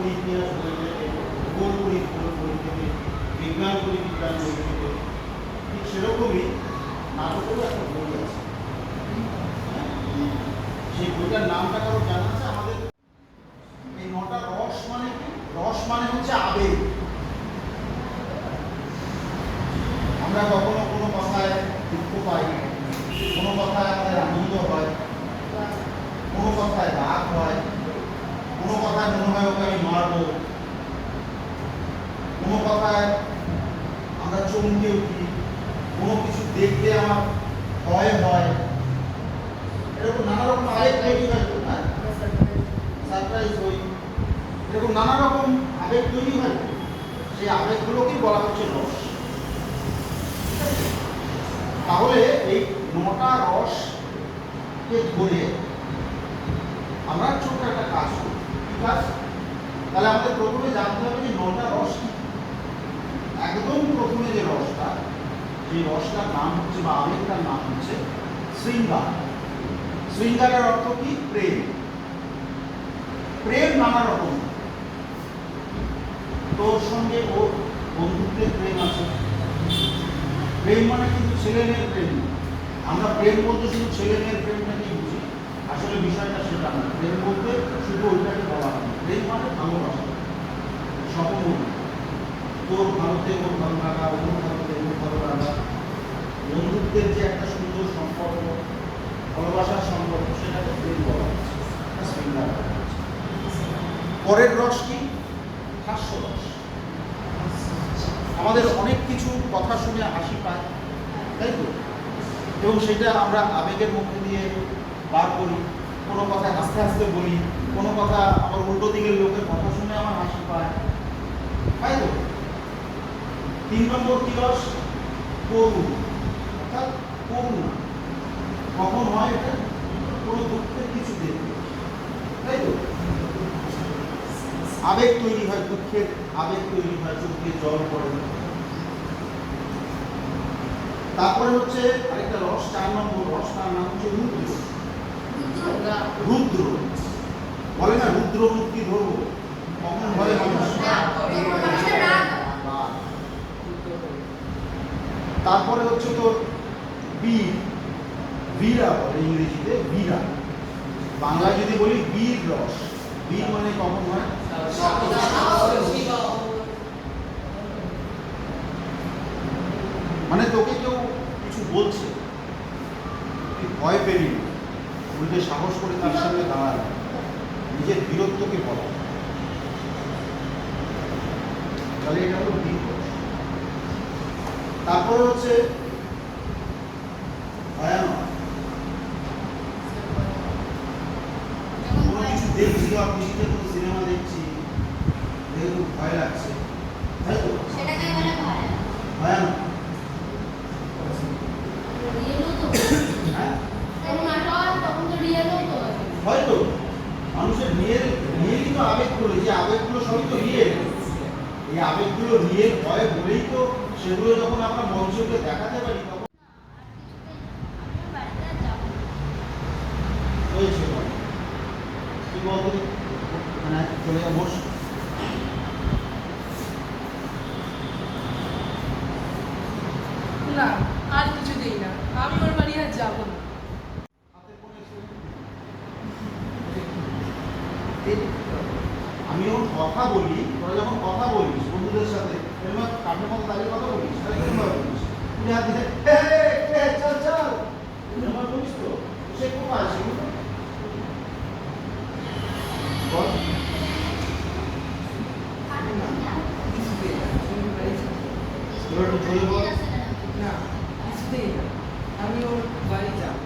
পড়ি ইতিহাস বই থেকে, ভূগোল পড়ি ভূগোল বই থেকে, বিজ্ঞান পড়ি বিজ্ঞান বই থেকে, ঠিক সেরকমই নাটকেরও একটা বই আছে। সেই বইটার নামটা কারো জানা আছে? আমাদের এই নটা রস মানে কি? রস মানে হচ্ছে আবেগ। আমরা কখনো কোনো কথায় দুঃখ পাই, কোনো কথায় আমাদের আনন্দ হয়, কোনো কথায় রাগ হয়, কোনো কথায় মনে হয় ওকে আমি মারবো, কোনো কথায় আমরা চমকে উঠি, কোনো কিছু দেখলে আমার ভয় হয়, এরকম নানা রকম আবেগ তৈরি হয়, হ্যাঁ, সারপ্রাইজ হই, এরকম নানা রকম আবেগ তৈরি হয়। সেই আবেগগুলোকেই বলা হচ্ছে রস। তাহলে এই নটা রসকে ধরে আমরা ছোট একটা কাজ করি। কি কাজ? তাহলে আমাদের প্রথমে জানতে হবে যে নটা রস কি। একদম প্রথমে যে রসটা, সেই রসটার নাম হচ্ছে বা আবেগটার নাম হচ্ছে শৃঙ্গার। শৃঙ্গারের অর্থ কি? প্রেম। প্রেম নানা রকম। তোর সঙ্গে ওর বন্ধুত্বের প্রেম আছে। প্রেম মানে কিন্তু ছেলে মেয়ের প্রেম। আমরা প্রেম বলতে শুধু ছেলে মেয়ের প্রেমটাকে বুঝি, আসলে বিষয়টা সেটা না। প্রেম বলতে শুধু ওইটাকে বলা হয়। প্রেম মানে ভালোবাসা, সহমর্মিতা। তোর ভালোতে ওর ভালো লাগা, ওর ভালোতে ওর ভালো লাগা, বন্ধুত্বের যে একটা সুন্দর সম্পর্ক, ভালোবাসার সম্পর্ক, সেটাকে প্রেম বলা হচ্ছে। পরের রস কি? হাস্যরস। আমাদের অনেক কিছু কথা শুনে হাসি পায়, তাই তো? এবং সেটা আমরা আবেগের মধ্যে দিয়ে বার করি। কোনো কথা হাসতে হাসতে বলি, কোনো কথা আমার উল্টো দিকের লোকের কথা শুনে আমার হাসি পায়, তাই তো? 3 নম্বর কি রস? করুণ, অর্থাৎ করুণা। কখন হয় এটা? কোনো দুঃখের কিছু দেখবে, তাই তো? আবেগ তৈরি হয়, দুঃখের আবেগ তৈরি হয়, চোখ দিয়ে জল পড়ে। তারপরে হচ্ছে আরেকটা রস, 4 নম্বর রস, তার নাম হচ্ছে রুদ্র। রুদ্র বলে না, রুদ্র মূর্তি ধরবো, কখন বলে মানুষ? তারপরে হচ্ছে তোর বীর, বীরা বলে ইংরেজিতে, বীরা। বাংলায় যদি বলি বীর রস। বীর মানে কখন হয়? মানে তোকে কেউ কিছু বলছে, তুই ভয় পেলি না, উল্টে সাহস করে তার সামনে দাঁড়ায়, নিজের বীরত্বকে বলা। তাহলে এটা হলো বীর রস। তারপরে হচ্ছে ভয়ানক। কোনো কিছু দেখছি বা টিভিতে কোনো সিনেমা দেখছি, দেখে খুব ভয় লাগছে, তাই তো? ভয়ানক। হয়তো মানুষের রিয়েলই তো আবেগগুলো, যে আবেগগুলো সবই তো রিয়েল। এই আবেগগুলো রিয়েল হয় বলেই তো সেগুলো যখন আমরা মঞ্চকে দেখাতে পারি তখন হয়েছে। কি বলতো, মানে চলে যা, বস। না, আর কিছু দিই না, আমি ওর বাড়ি আর যাবো না। আমি যখন কথা বলি, তোরা যখন কথা বলিস বন্ধুদের সাথে, এরকম কাঠের মতো দাঁড়িয়ে কথা বলিস, তাহলে কিরকম ভাবে বলিস? তুই হাত দিয়ে চল চল এরকম বলিস তো? সে কোথায় সেগুলো বল। এবার একটু জোরে বল। না, কিছুতেই না, আমি ওর বাড়ি যাবো।